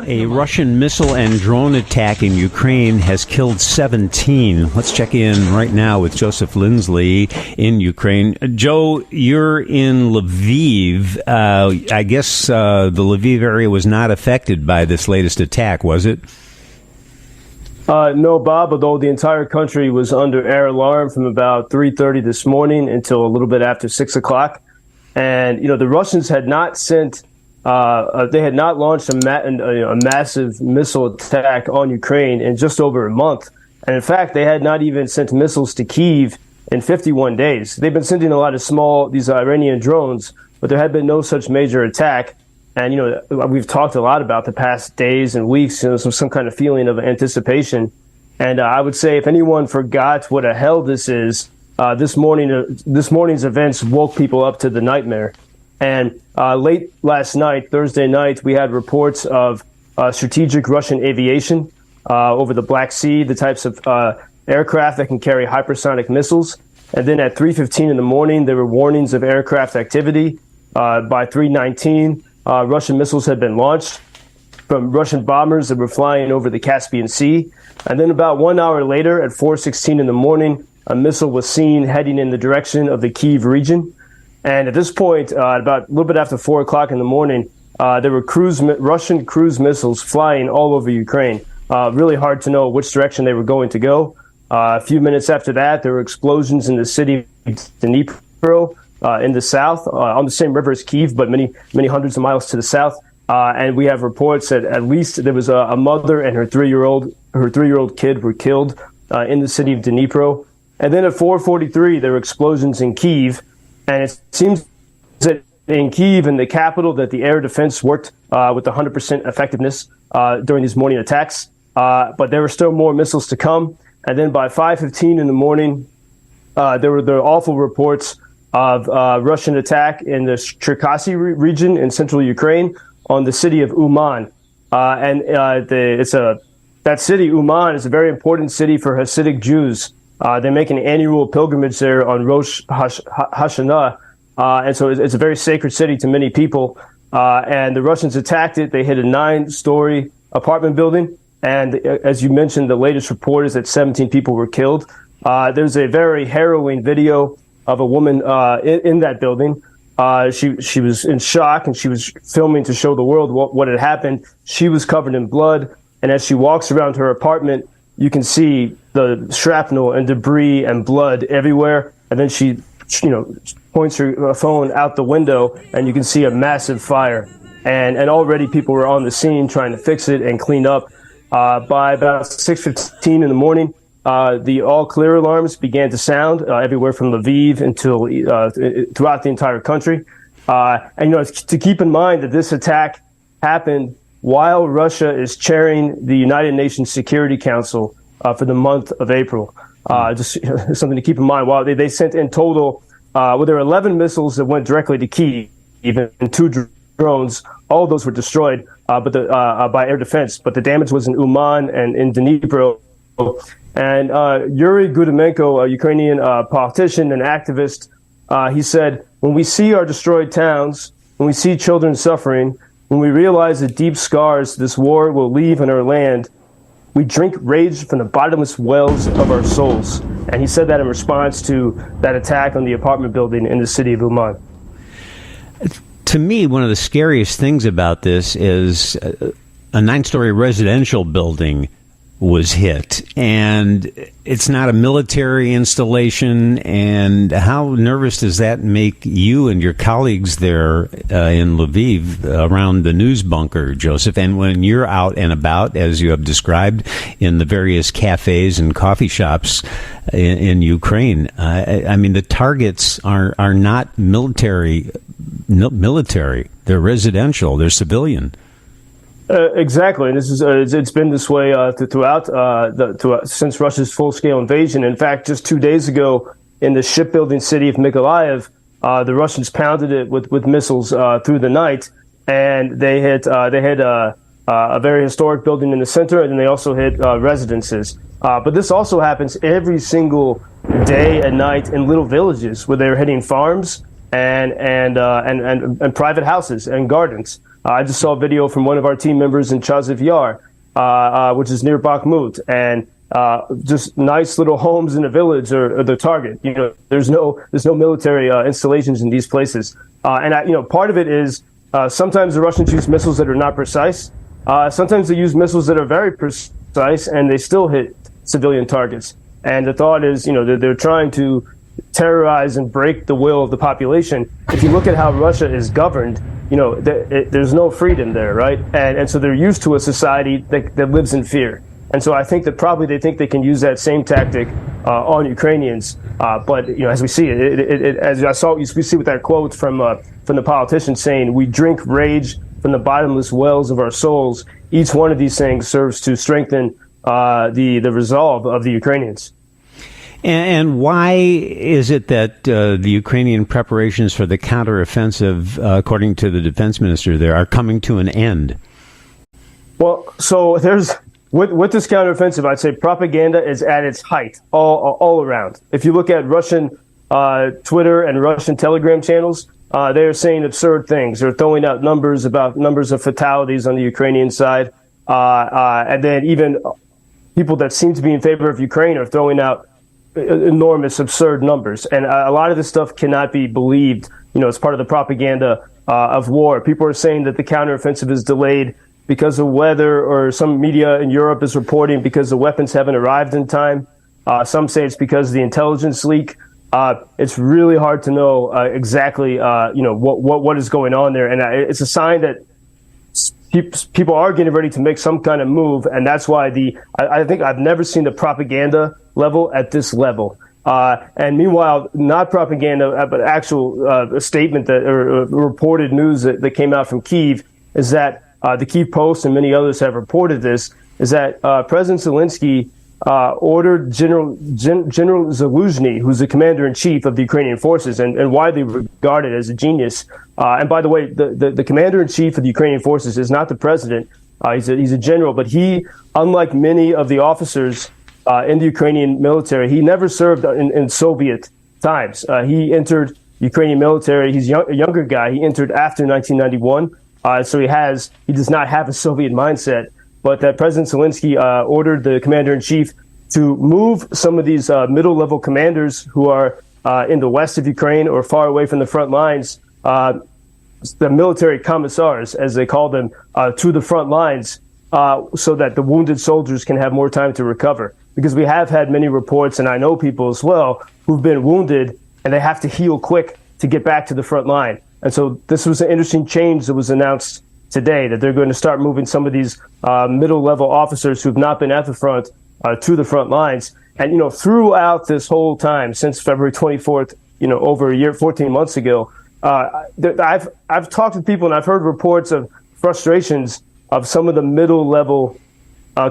A Russian missile and drone attack in Ukraine has killed 17. Let's check in right now with Joseph Lindsley in Ukraine. Joe, you're in Lviv. I guess the Lviv area was not affected by this latest attack, was it? No, Bob, although the entire country was under air alarm from about 3:30 this morning until a little bit after 6 o'clock. And, the Russians had not sent they had not launched a massive missile attack on Ukraine in just over a month. And in fact, they had not even sent missiles to Kyiv in 51 days. They've been sending a lot of these Iranian drones, but there had been no such major attack. And, we've talked a lot about the past days and weeks, some kind of feeling of anticipation. And I would say if anyone forgot what a hell this is, this morning's events woke people up to the nightmare. And late last night, Thursday night, we had reports of strategic Russian aviation over the Black Sea, the types of aircraft that can carry hypersonic missiles. And then at 3:15 in the morning, there were warnings of aircraft activity. By 3:19, Russian missiles had been launched from Russian bombers that were flying over the Caspian Sea. And then about 1 hour later, at 4:16 in the morning, a missile was seen heading in the direction of the Kyiv region. And at this point, about a little bit after 4 o'clock in the morning, there were Russian cruise missiles flying all over Ukraine. Really hard to know which direction they were going to go. A few minutes after that, there were explosions in the city of Dnipro in the south, on the same river as Kyiv, but many hundreds of miles to the south. And we have reports that at least there was a mother and her three-year-old kid were killed in the city of Dnipro. And then at 4:43, there were explosions in Kyiv. And it seems that in Kyiv, in the capital, that the air defense worked with 100% effectiveness during these morning attacks. But there were still more missiles to come. And then by 5:15 in the morning, there were awful reports of Russian attack in the Cherkasy region in central Ukraine on the city of Uman. That city, Uman, is a very important city for Hasidic Jews. They make an annual pilgrimage there on Rosh Hashanah. And so it's a very sacred city to many people. And the Russians attacked it. They hit a 9-story apartment building. And as you mentioned, the latest report is that 17 people were killed. There's a very harrowing video of a woman in that building. She was in shock, and she was filming to show the world what had happened. She was covered in blood. And as she walks around her apartment, you can see the shrapnel and debris and blood everywhere. And then she, points her phone out the window, and you can see a massive fire. And already people were on the scene trying to fix it and clean up. By about 6:15 in the morning, the all clear alarms began to sound everywhere from Lviv until throughout the entire country. And to keep in mind that this attack happened while Russia is chairing the United Nations Security Council for the month of April. Just something to keep in mind. While they sent in total, there were 11 missiles that went directly to Kyiv, even 2 drones. All of those were destroyed by air defense. But the damage was in Uman and in Dnipro. And Yuri Gudimenko, a Ukrainian politician and activist, he said, "When we see our destroyed towns, when we see children suffering, when we realize the deep scars this war will leave in our land, we drink rage from the bottomless wells of our souls." And he said that in response to that attack on the apartment building in the city of Uman. To me, one of the scariest things about this is a 9-story residential building was hit, and it's not a military installation. And how nervous does that make you and your colleagues there in Lviv around the news bunker, Joseph? And when you're out and about, as you have described, in the various cafes and coffee shops in Ukraine, I mean, the targets are not military. They're residential. They're civilian. Exactly, and this is it's been this way throughout since Russia's full-scale invasion. In fact, just 2 days ago, in the shipbuilding city of Mykolaiv, the Russians pounded it with missiles through the night, and they hit a very historic building in the center, and then they also hit residences. But this also happens every single day and night in little villages where they're hitting farms and private houses and gardens. I just saw a video from one of our team members in Chaziv Yar, which is near Bakhmut, and just nice little homes in the village are the target. There's no military installations in these places, and part of it is sometimes the Russians use missiles that are not precise. Sometimes they use missiles that are very precise, and they still hit civilian targets. And the thought is, they're trying to terrorize and break the will of the population. If you look at how Russia is governed, there's no freedom there, right? And so they're used to a society that lives in fear. And so I think that probably they think they can use that same tactic on Ukrainians. But as we see we see with that quote from the politician saying, "We drink rage from the bottomless wells of our souls." Each one of these things serves to strengthen the resolve of the Ukrainians. And why is it that the Ukrainian preparations for the counteroffensive, according to the defense minister there, are coming to an end? Well, so there's with this counteroffensive, I'd say propaganda is at its height all around. If you look at Russian Twitter and Russian Telegram channels, they're saying absurd things. They're throwing out numbers of fatalities on the Ukrainian side, and then even people that seem to be in favor of Ukraine are throwing out enormous, absurd numbers. And a lot of this stuff cannot be believed. It's part of the propaganda of war. People are saying that the counteroffensive is delayed because of weather, or some media in Europe is reporting because the weapons haven't arrived in time. Some say it's because of the intelligence leak. It's really hard to know exactly, what is going on there. And it's a sign that people are getting ready to make some kind of move, and that's why I think I've never seen the propaganda level at this level. And meanwhile, not propaganda, but actual a statement that or reported news that came out from Kyiv is that the Kyiv Post and many others have reported this, is that President Zelensky ordered General Zaluzhny, who's the commander-in-chief of the Ukrainian forces and widely regarded as a genius. And by the way, the commander-in-chief of the Ukrainian forces is not the president. He's a general, but he, unlike many of the officers in the Ukrainian military, he never served in Soviet times. He entered Ukrainian military. He's a younger guy. He entered after 1991. So he does not have a Soviet mindset. But that President Zelensky ordered the commander-in-chief to move some of these middle-level commanders who are in the west of Ukraine or far away from the front lines, the military commissars, as they call them, to the front lines so that the wounded soldiers can have more time to recover. Because we have had many reports, and I know people as well, who've been wounded, and they have to heal quick to get back to the front line. And so this was an interesting change that was announced today, that they're going to start moving some of these middle-level officers who've not been at the front to the front lines. And, throughout this whole time, since February 24th, over a year, 14 months ago, I've talked to people and I've heard reports of frustrations of some of the middle-level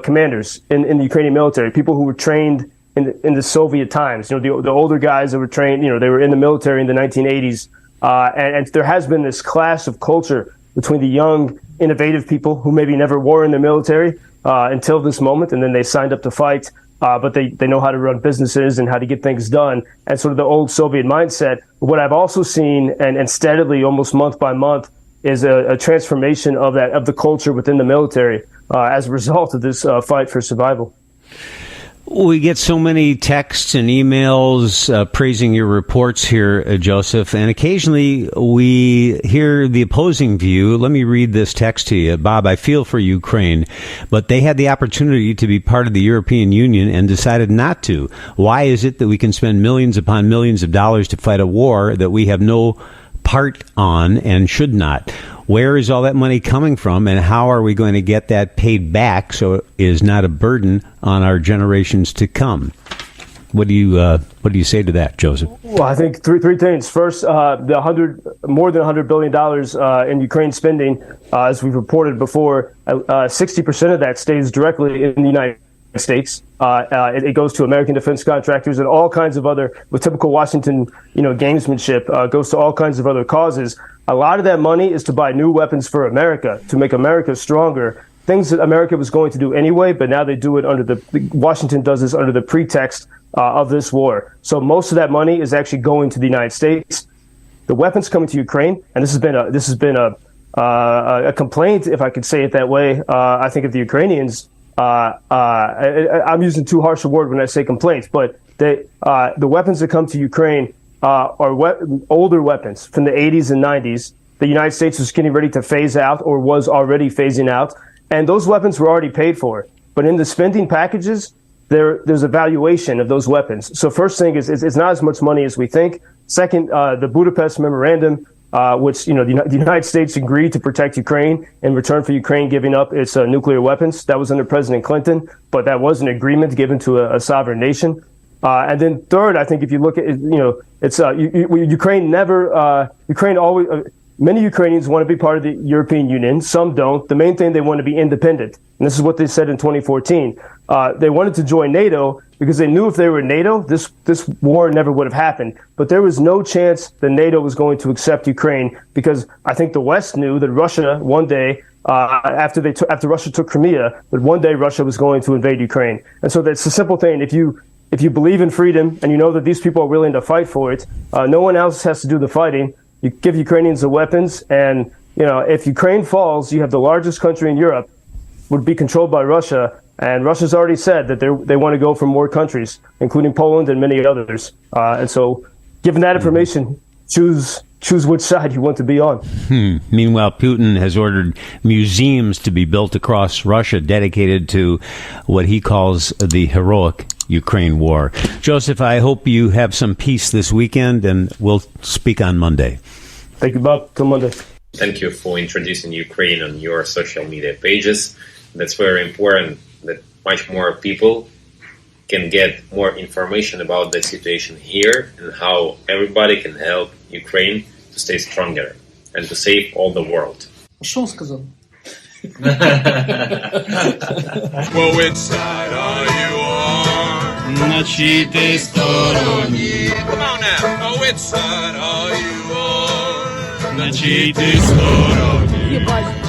commanders in the Ukrainian military, people who were trained in the Soviet times, the older guys that were trained, they were in the military in the 1980s. And there has been this clash of culture between the young, innovative people who maybe never were in the military until this moment, and then they signed up to fight, but they know how to run businesses and how to get things done, and sort of the old Soviet mindset. What I've also seen, and steadily, almost month by month, is a transformation of the culture within the military as a result of this fight for survival. We get so many texts and emails praising your reports here, Joseph, and occasionally we hear the opposing view. Let me read this text to you. Bob, I feel for Ukraine, but they had the opportunity to be part of the European Union and decided not to. Why is it that we can spend millions upon millions of dollars to fight a war that we have no part on and should not? Where is all that money coming from, and how are we going to get that paid back so it is not a burden on our generations to come? What do you say to that, Joseph? Well, I think three things. First, more than $100 billion in Ukraine spending, as we've reported before, 60% of that stays directly in the United States. It goes to American defense contractors and all kinds of other, with typical Washington, gamesmanship, goes to all kinds of other causes. A lot of that money is to buy new weapons for America, to make America stronger. Things that America was going to do anyway, but now they do it Washington does this under the pretext of this war. So most of that money is actually going to the United States. The weapons coming to Ukraine, and this has been a complaint, if I could say it that way. I think of the Ukrainians. I'm using too harsh a word when I say complaints, but the weapons that come to Ukraine are older weapons from the 80s and 90s. The United States was getting ready to phase out, or was already phasing out, and those weapons were already paid for. But in the spending packages, there's a valuation of those weapons. So first thing is it's not as much money as we think. Second, the Budapest Memorandum, which the United States agreed to protect Ukraine in return for Ukraine giving up its nuclear weapons. That was under President Clinton, but that was an agreement given to a sovereign nation. And then third, I think if you look at it's Ukraine always. Many Ukrainians want to be part of the European Union. Some don't. The main thing, they want to be independent. And this is what they said in 2014. They wanted to join NATO because they knew if they were in NATO, this war never would have happened. But there was no chance that NATO was going to accept Ukraine, because I think the West knew that Russia one day, after Russia took Crimea, that one day Russia was going to invade Ukraine. And so that's a simple thing. If you believe in freedom and you know that these people are willing to fight for it, no one else has to do the fighting. You give Ukrainians the weapons, and if Ukraine falls, you have the largest country in Europe would be controlled by Russia, and Russia's already said that they want to go for more countries, including Poland and many others. And so, given that information, choose which side you want to be on. Meanwhile, Putin has ordered museums to be built across Russia dedicated to what he calls the heroic Ukraine war. Joseph, I hope you have some peace this weekend, and we'll speak on Monday. Thank you, Bob. Till Monday. Thank you for introducing Ukraine on your social media pages. That's very important, that much more people can get more information about the situation here and how everybody can help Ukraine to stay stronger and to save all the world. Что он сказал? Well, which side are you on? На чьей ты стороне? Come on now. Oh, which side are you on? На чьей ты стороне? Ебать.